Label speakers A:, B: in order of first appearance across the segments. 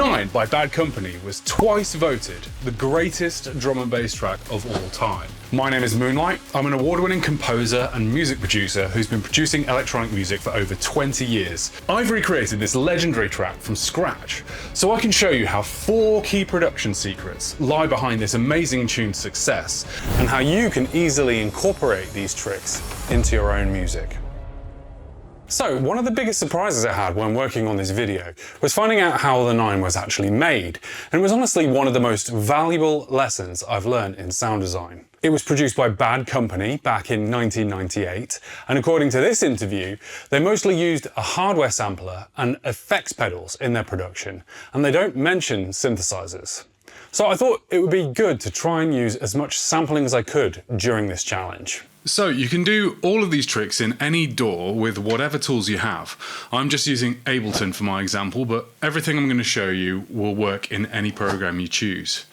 A: 9 by Bad Company was twice voted the greatest drum and bass track of all time. My name is Moonlyte. I'm an award-winning composer and music producer who's been producing electronic music for over 20 years. I've recreated this legendary track from scratch, so I can show you how 4 key production secrets lie behind this amazing tune's success, and how you can easily incorporate these tricks into your own music. So, one of the biggest surprises I had when working on this video was finding out how the 9 was actually made, and it was honestly one of the most valuable lessons I've learned in sound design. It was produced by Bad Company back in 1998, and according to this interview, they mostly used a hardware sampler and effects pedals in their production, and they don't mention synthesizers. So I thought it would be good to try and use as much sampling as I could during this challenge. So you can do all of these tricks in any DAW with whatever tools you have. I'm just using Ableton for my example, but everything I'm going to show you will work in any program you choose.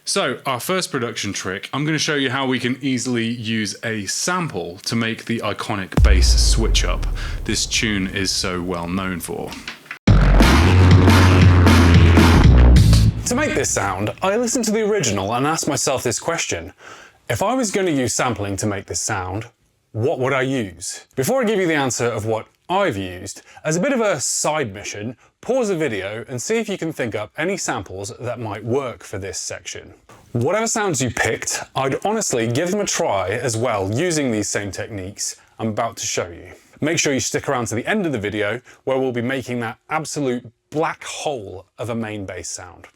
A: So our first production trick, I'm going to show you how we can easily use a sample to make the iconic bass switch up this tune is so well known for. To make this sound, I listened to the original and asked myself this question. If I was going to use sampling to make this sound, what would I use? Before I give you the answer of what I've used, as a bit of a side mission, pause the video and see if you can think up any samples that might work for this section. Whatever sounds you picked, I'd honestly give them a try as well using these same techniques I'm about to show you. Make sure you stick around to the end of the video where we'll be making that absolute black hole of a main bass sound.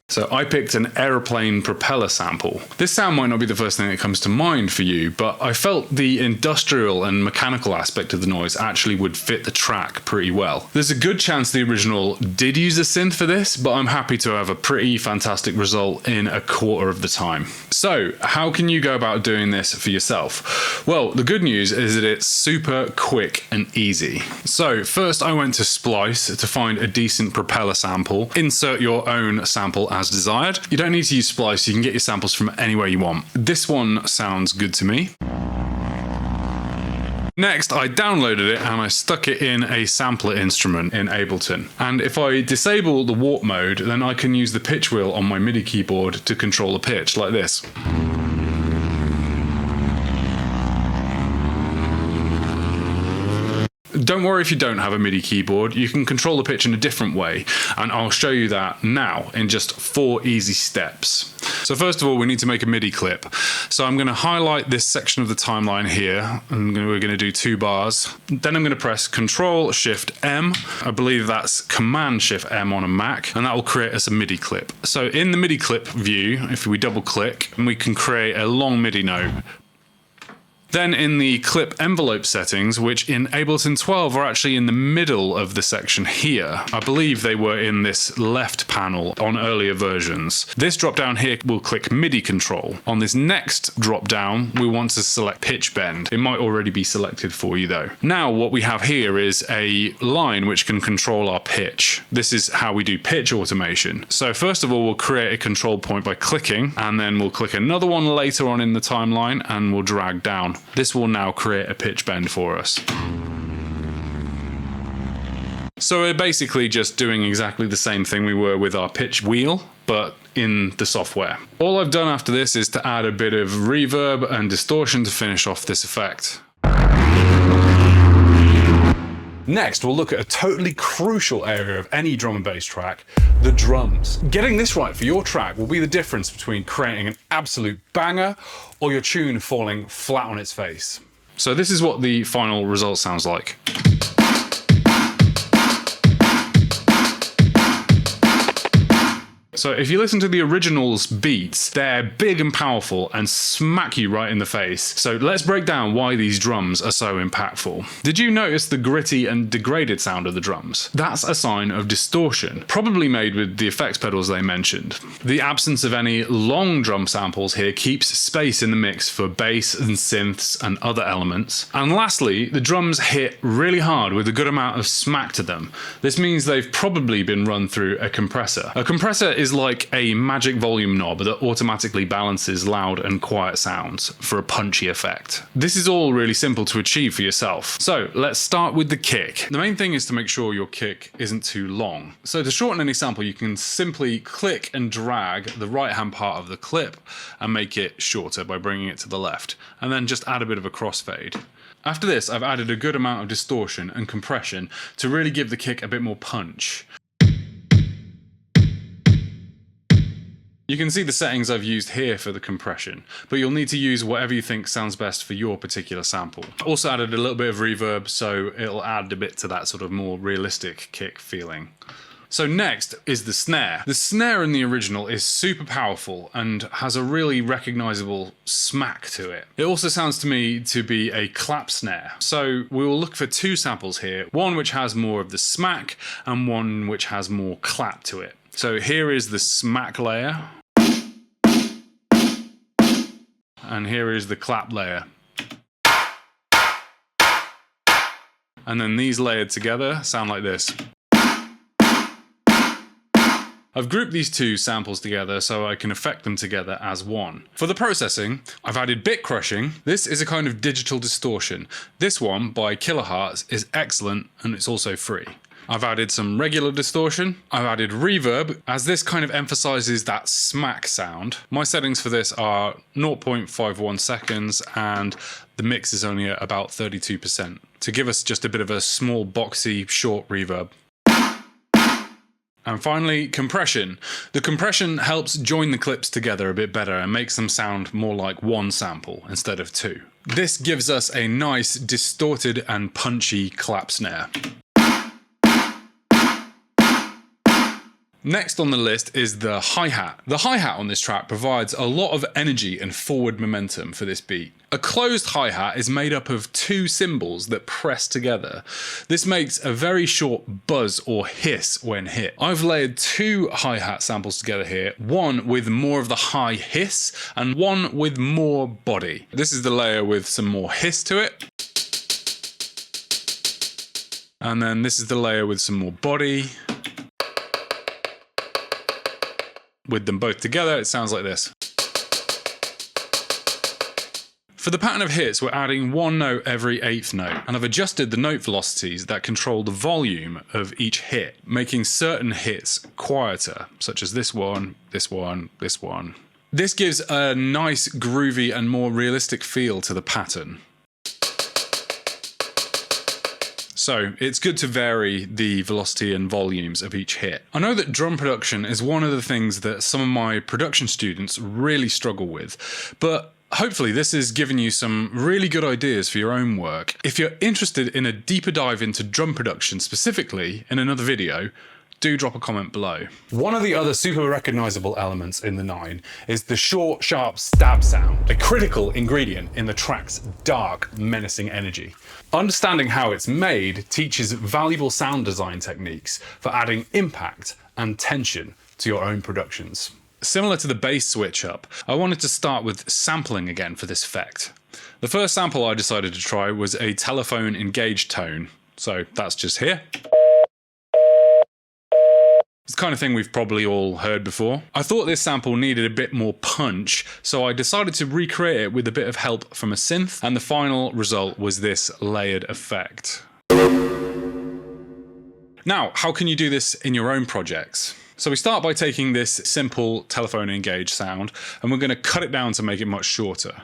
A: So I picked an aeroplane propeller sample. This sound might not be the first thing that comes to mind for you, but I felt the industrial and mechanical aspect of the noise actually would fit the track pretty well. There's a good chance the original did use a synth for this, but I'm happy to have a pretty fantastic result in a quarter of the time. So how can you go about doing this for yourself? Well, the good news is that it's super quick and easy. So first I went to Splice to find a decent propeller sample. Insert your own sample as desired. You don't need to use Splice, you can get your samples from anywhere you want. This one sounds good to me. Next, I downloaded it and I stuck it in a sampler instrument in Ableton. And if I disable the warp mode, then I can use the pitch wheel on my MIDI keyboard to control the pitch, like this. Don't worry if you don't have a MIDI keyboard, you can control the pitch in a different way, and I'll show you that now in just 4 easy steps. So first of all, we need to make a MIDI clip. So I'm going to highlight this section of the timeline here, and we're going to do 2 bars. Then I'm going to press Control-Shift-M. I believe that's Command-Shift-M on a Mac, and that will create us a MIDI clip. So in the MIDI clip view, if we double click, we can create a long MIDI note. Then in the clip envelope settings, which in Ableton 12 are actually in the middle of the section here. I believe they were in this left panel on earlier versions. This drop down here will click MIDI control. On this next drop down, we want to select pitch bend. It might already be selected for you though. Now what we have here is a line which can control our pitch. This is how we do pitch automation. So first of all, we'll create a control point by clicking, and then we'll click another one later on in the timeline and we'll drag down. This will now create a pitch bend for us. So we're basically just doing exactly the same thing we were with our pitch wheel, but in the software. All I've done after this is to add a bit of reverb and distortion to finish off this effect. Next, we'll look at a totally crucial area of any drum and bass track, the drums. Getting this right for your track will be the difference between creating an absolute banger or your tune falling flat on its face. So this is what the final result sounds like. So if you listen to the original's beats, they're big and powerful and smack you right in the face. So let's break down why these drums are so impactful. Did you notice the gritty and degraded sound of the drums? That's a sign of distortion, probably made with the effects pedals they mentioned. The absence of any long drum samples here keeps space in the mix for bass and synths and other elements. And lastly, the drums hit really hard with a good amount of smack to them. This means they've probably been run through a compressor. A compressor is is like a magic volume knob that automatically balances loud and quiet sounds for a punchy effect. This is all really simple to achieve for yourself. So let's start with the kick. The main thing is to make sure your kick isn't too long. So to shorten any sample, you can simply click and drag the right hand part of the clip and make it shorter by bringing it to the left, and then just add a bit of a crossfade. After this, I've added a good amount of distortion and compression to really give the kick a bit more punch. You can see the settings I've used here for the compression, but you'll need to use whatever you think sounds best for your particular sample. Also added a little bit of reverb, so it'll add a bit to that sort of more realistic kick feeling. So next is the snare. The snare in the original is super powerful and has a really recognizable smack to it. It also sounds to me to be a clap snare. So we will look for two samples here, one which has more of the smack and one which has more clap to it. So here is the smack layer. And here is the clap layer. And then these layered together sound like this. I've grouped these two samples together so I can affect them together as one. For the processing, I've added bit crushing. This is a kind of digital distortion. This one, by Kilohertz, is excellent and it's also free. I've added some regular distortion. I've added reverb, as this kind of emphasizes that smack sound. My settings for this are 0.51 seconds and the mix is only at about 32% to give us just a bit of a small boxy short reverb. And finally, compression. The compression helps join the clips together a bit better and makes them sound more like one sample instead of two. This gives us a nice distorted and punchy clap snare. Next on the list is the hi-hat. The hi-hat on this track provides a lot of energy and forward momentum for this beat. A closed hi-hat is made up of two cymbals that press together. This makes a very short buzz or hiss when hit. I've layered two hi-hat samples together here, one with more of the high hiss and one with more body. This is the layer with some more hiss to it. And then this is the layer with some more body. With them both together, it sounds like this. For the pattern of hits, we're adding one note every eighth note, and I've adjusted the note velocities that control the volume of each hit, making certain hits quieter, such as this one, this one, this one. This gives a nice, groovy, and more realistic feel to the pattern. So it's good to vary the velocity and volumes of each hit. I know that drum production is one of the things that some of my production students really struggle with, but hopefully this has given you some really good ideas for your own work. If you're interested in a deeper dive into drum production specifically in another video, do drop a comment below. One of the other super recognizable elements in the Nine is the short, sharp stab sound, a critical ingredient in the track's dark, menacing energy. Understanding how it's made teaches valuable sound design techniques for adding impact and tension to your own productions. Similar to the bass switch up, I wanted to start with sampling again for this effect. The first sample I decided to try was a telephone engaged tone, so that's just here. It's the kind of thing we've probably all heard before. I thought this sample needed a bit more punch, so I decided to recreate it with a bit of help from a synth, and the final result was this layered effect. Now, how can you do this in your own projects? So we start by taking this simple telephone engaged sound, and we're going to cut it down to make it much shorter.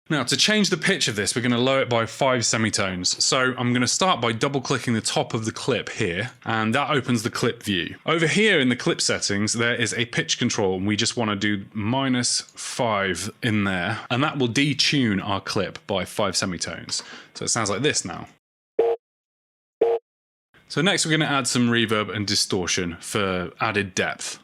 A: Now, to change the pitch of this, we're going to lower it by 5 semitones. So I'm going to start by double clicking the top of the clip here, and that opens the clip view. Over here in the clip settings, there is a pitch control, and we just want to do -5 in there, and that will detune our clip by 5 semitones. So it sounds like this now. So next we're going to add some reverb and distortion for added depth.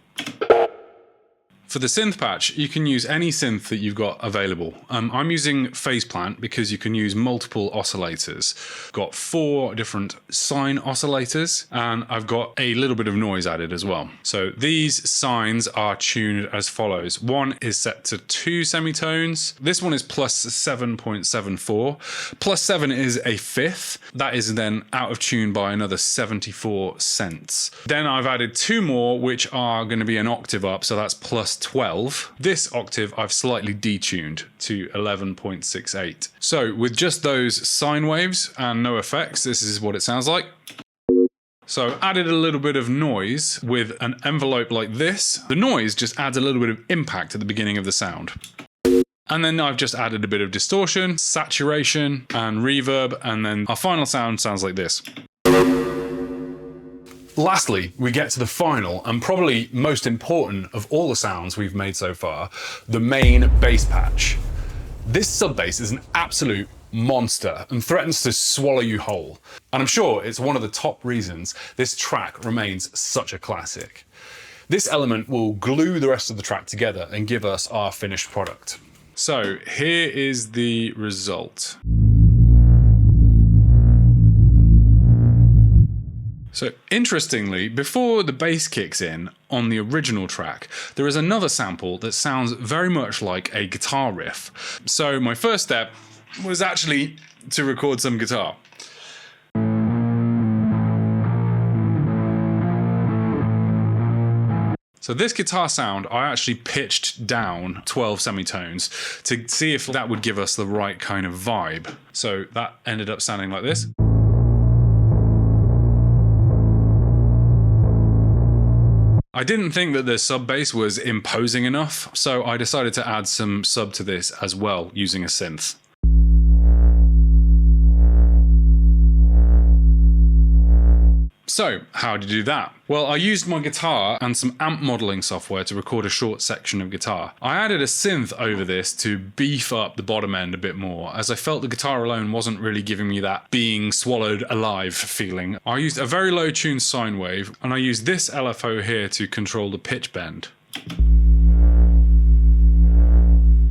A: For the synth patch, you can use any synth that you've got available. I'm using phase plant because you can use multiple oscillators. Got 4 different sine oscillators, and I've got a little bit of noise added as well. So these sines are tuned as follows. One is set to 2 semitones. This one is plus 7.74. Plus 7 is a fifth. That is then out of tune by another 74 cents. Then I've added 2 more, which are going to be an octave up, so that's plus 12. This octave I've slightly detuned to 11.68. So with just those sine waves and no effects, this is what it sounds like. So added a little bit of noise with an envelope like this. The noise just adds a little bit of impact at the beginning of the sound. And then I've just added a bit of distortion, saturation, and reverb, and then our final sound sounds like this. Lastly, we get to the final and probably most important of all the sounds we've made so far, the main bass patch. This sub bass is an absolute monster and threatens to swallow you whole. And I'm sure it's one of the top reasons this track remains such a classic. This element will glue the rest of the track together and give us our finished product. So here is the result. So interestingly, before the bass kicks in on the original track, there is another sample that sounds very much like a guitar riff. So my first step was actually to record some guitar. So this guitar sound, I actually pitched down 12 semitones to see if that would give us the right kind of vibe. So that ended up sounding like this. I didn't think that the sub bass was imposing enough, so I decided to add some sub to this as well using a synth. So, how did you do that? Well, I used my guitar and some amp modeling software to record a short section of guitar. I added a synth over this to beef up the bottom end a bit more, as I felt the guitar alone wasn't really giving me that being swallowed alive feeling. I used a very low tuned sine wave, and I used this LFO here to control the pitch bend.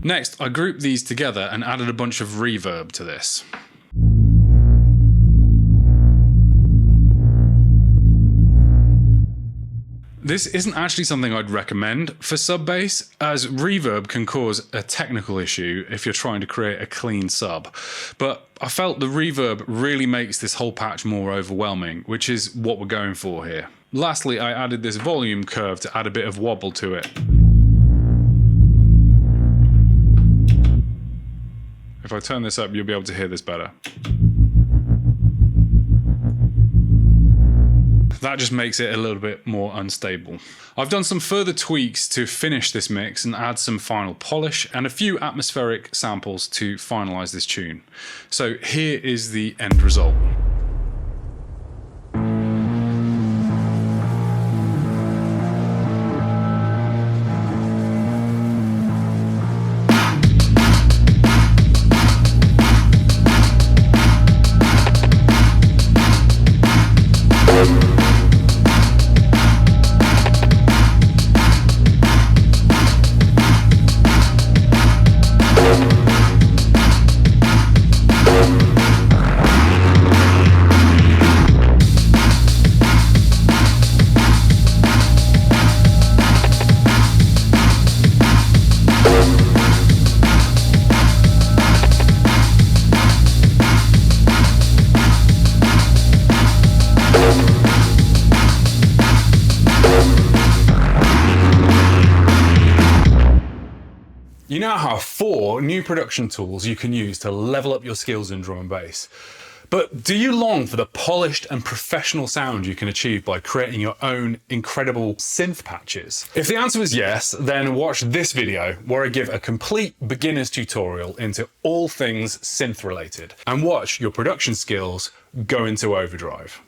A: Next, I grouped these together and added a bunch of reverb to this. This isn't actually something I'd recommend for sub bass, as reverb can cause a technical issue if you're trying to create a clean sub. But I felt the reverb really makes this whole patch more overwhelming, which is what we're going for here. Lastly, I added this volume curve to add a bit of wobble to it. If I turn this up, you'll be able to hear this better. That just makes it a little bit more unstable. I've done some further tweaks to finish this mix and add some final polish and a few atmospheric samples to finalize this tune. So here is the end result. You now have 4 new production tools you can use to level up your skills in drum and bass. But do you long for the polished and professional sound you can achieve by creating your own incredible synth patches? If the answer is yes, then watch this video where I give a complete beginner's tutorial into all things synth related and watch your production skills go into overdrive.